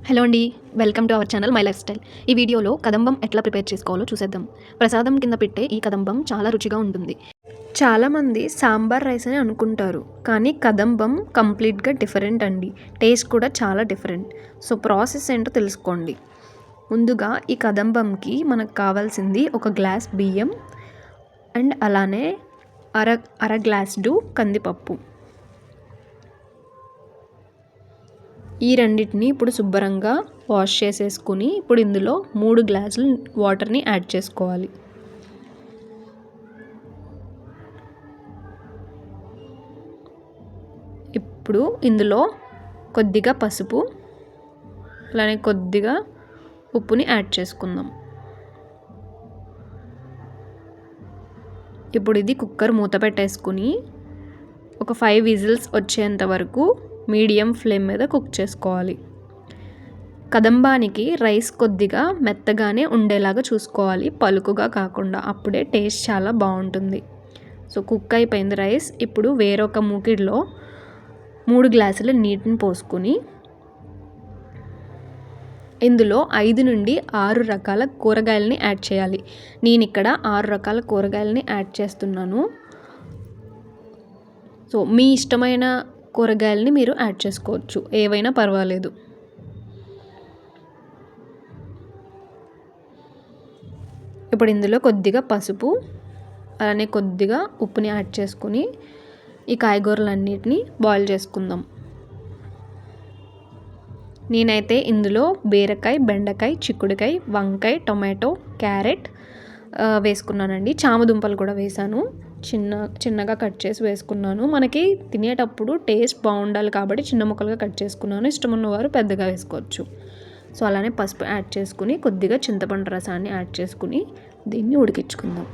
Hello అండి, welcome to our channel my life style. ఈ వీడియోలో కదంబం ఎట్లా ప్రిపేర్ చేసుకోవాలో చూసేద్దాం. ప్రసాదం కింద పెట్టే ఈ కదంబం చాలా రుచిగా ఉంటుంది. చాలామంది సాంబార్ రైస్ అని అనుకుంటారు, కానీ కదంబం కంప్లీట్గా డిఫరెంట్ అండి. టేస్ట్ కూడా చాలా డిఫరెంట్. సో ప్రాసెస్ ఏంటో తెలుసుకోండి. ముందుగా ఈ కదంబంకి మనకు కావాల్సింది ఒక గ్లాస్ బియ్యం అండ్ అలానే అర గ్లాస్ కందిపప్పు. ఈ రెండింటిని ఇప్పుడు శుభ్రంగా వాష్ చేసేసుకుని ఇప్పుడు ఇందులో 3 గ్లాసులు వాటర్ని యాడ్ చేసుకోవాలి. ఇప్పుడు ఇందులో కొద్దిగా పసుపు అలానే కొద్దిగా ఉప్పుని యాడ్ చేసుకుందాం. ఇప్పుడు ఇది కుక్కర్ మూత పెట్టేసుకుని ఒక 5 విజిల్స్ వచ్చేంత వరకు మీడియం ఫ్లేమ్ మీద కుక్ చేసుకోవాలి. కదంబానికి రైస్ కొద్దిగా మెత్తగానే ఉండేలాగా చూసుకోవాలి, పలుకుగా కాకుండా. అప్పుడే టేస్ట్ చాలా బాగుంటుంది. సో కుక్ అయిపోయింది రైస్. ఇప్పుడు వేరొక మూకిడిలో 3 గ్లాసుల నీటిని పోసుకుని ఇందులో 5 నుండి 6 రకాల కూరగాయలని యాడ్ చేయాలి. నేను ఇక్కడ 6 రకాల కూరగాయలని యాడ్ చేస్తున్నాను. సో మీ ఇష్టమైన కూరగాయలని మీరు యాడ్ చేసుకోవచ్చు, ఏవైనా పర్వాలేదు. ఇప్పుడు ఇందులో కొద్దిగా పసుపు అలానే కొద్దిగా ఉప్పుని యాడ్ చేసుకుని ఈ కాయగూరలన్నిటిని బాయిల్ చేసుకుందాం. నేనైతే ఇందులో బీరకాయ, బెండకాయ, చిక్కుడుకాయ, వంకాయ, టొమాటో, క్యారెట్ వేసుకున్నానండి. చామదుంపలు కూడా వేసాను. చిన్నగా కట్ చేసి వేసుకున్నాను. మనకి తినేటప్పుడు టేస్ట్ బాగుండాలి కాబట్టి చిన్న ముక్కలుగా కట్ చేసుకున్నాను. ఇష్టం ఉన్నవారు పెద్దగా వేసుకోవచ్చు. సో అలానే పసుపు యాడ్ చేసుకుని కొద్దిగా చింతపండు రసాన్ని యాడ్ చేసుకుని దీన్ని ఉడికించుకుందాం.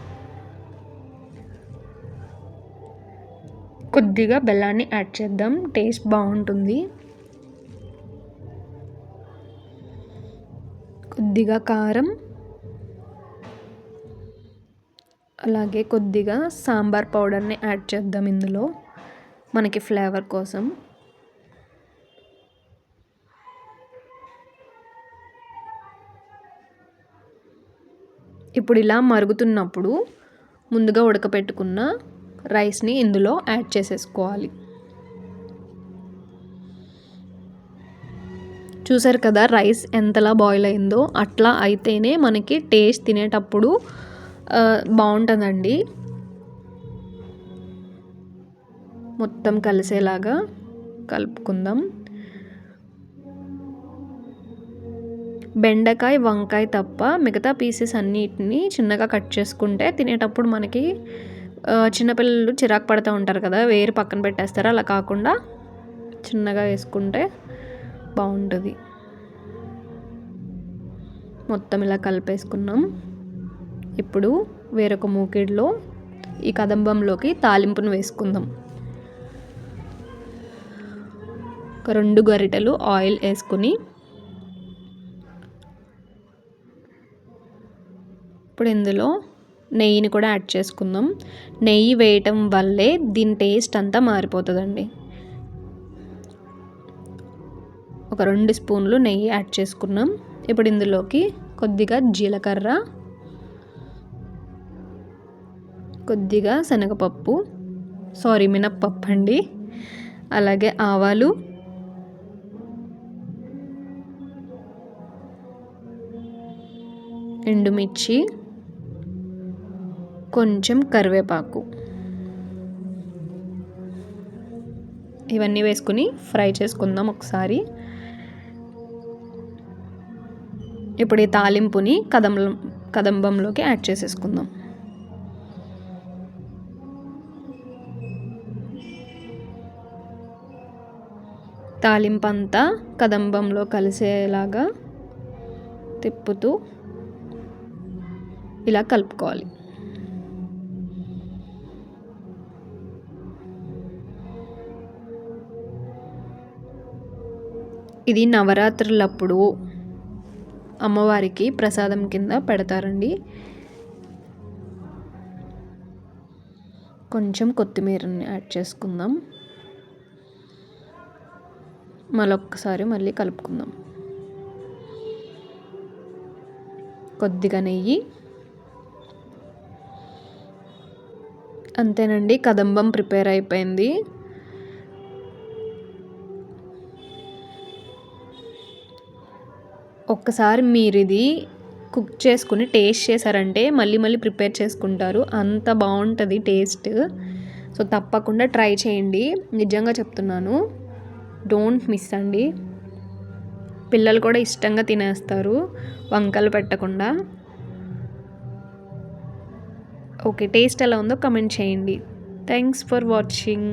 కొద్దిగా బెల్లాన్ని యాడ్ చేద్దాం, టేస్ట్ బాగుంటుంది. కొద్దిగా కారం అలాగే కొద్దిగా సాంబార్ పౌడర్ని యాడ్ చేద్దాం ఇందులో మనకి ఫ్లేవర్ కోసం. ఇప్పుడు ఇలా మరుగుతున్నప్పుడు ముందుగా ఉడకపెట్టుకున్న రైస్ని ఇందులో యాడ్ చేసేసుకోవాలి. చూసారు కదా రైస్ ఎంతలా బాయిల్ అయిందో. అట్లా అయితేనే మనకి టేస్ట్ తినేటప్పుడు బాగుంటుందండి. మొత్తం కలిసేలాగా కలుపుకుందాం. బెండకాయ, వంకాయ తప్ప మిగతా పీసెస్ అన్నిటిని చిన్నగా కట్ చేసుకుంటే తినేటప్పుడు మనకి చిన్నపిల్లలు చిరాకు పడుతూ ఉంటారు కదా, వేరు పక్కన పెట్టేస్తారు. అలా కాకుండా చిన్నగా వేసుకుంటే బాగుంటుంది. మొత్తం ఇలా కలిపేసుకున్నాం. ఇప్పుడు వేరొక మూకిడిలో ఈ కదంబంలోకి తాలింపును వేసుకుందాం. ఒక 2 గరిటెలు ఆయిల్ వేసుకుని ఇప్పుడు ఇందులో నెయ్యిని కూడా యాడ్ చేసుకుందాం. నెయ్యి వేయటం వల్లే దీని టేస్ట్ అంతా మారిపోతుందండి. ఒక 2 స్పూన్లు నెయ్యి యాడ్ చేసుకున్నాం. ఇప్పుడు ఇందులోకి కొద్దిగా జీలకర్ర, కొద్దిగా శనగపప్పు, మినప్పప్పు అండి, అలాగే ఆవాలు, ఎండుమిర్చి, కొంచెం కరివేపాకు ఇవన్నీ వేసుకుని ఫ్రై చేసుకుందాం ఒకసారి. ఇప్పుడు ఈ తాలింపుని కదంబంలోకి యాడ్ చేసేసుకుందాం. తాలింపు అంతా కదంబంలో కలిసేలాగా తిప్పుతూ ఇలా కలుపుకోవాలి. ఇది నవరాత్రులప్పుడు అమ్మవారికి ప్రసాదం కింద పెడతారండి. కొంచెం కొత్తిమీరని యాడ్ చేసుకుందాం. మళ్ళీ కలుపుకుందాం. కొద్దిగా నెయ్యి. అంతేనండి, కదంబం ప్రిపేర్ అయిపోయింది. ఒక్కసారి మీరు ఇది కుక్ చేసుకుని టేస్ట్ చేశారంటే మళ్ళీ మళ్ళీ ప్రిపేర్ చేసుకుంటారు, అంత బాగుంటుంది టేస్ట్. సో తప్పకుండా ట్రై చేయండి, నిజంగా చెప్తున్నాను, డోంట్ మిస్ అండి. పిల్లలు కూడా ఇష్టంగా తినేస్తారు వంకలు పెట్టకుండా. ఓకే, టేస్ట్ ఎలా ఉందో కమెంట్ చేయండి. Thanks for watching.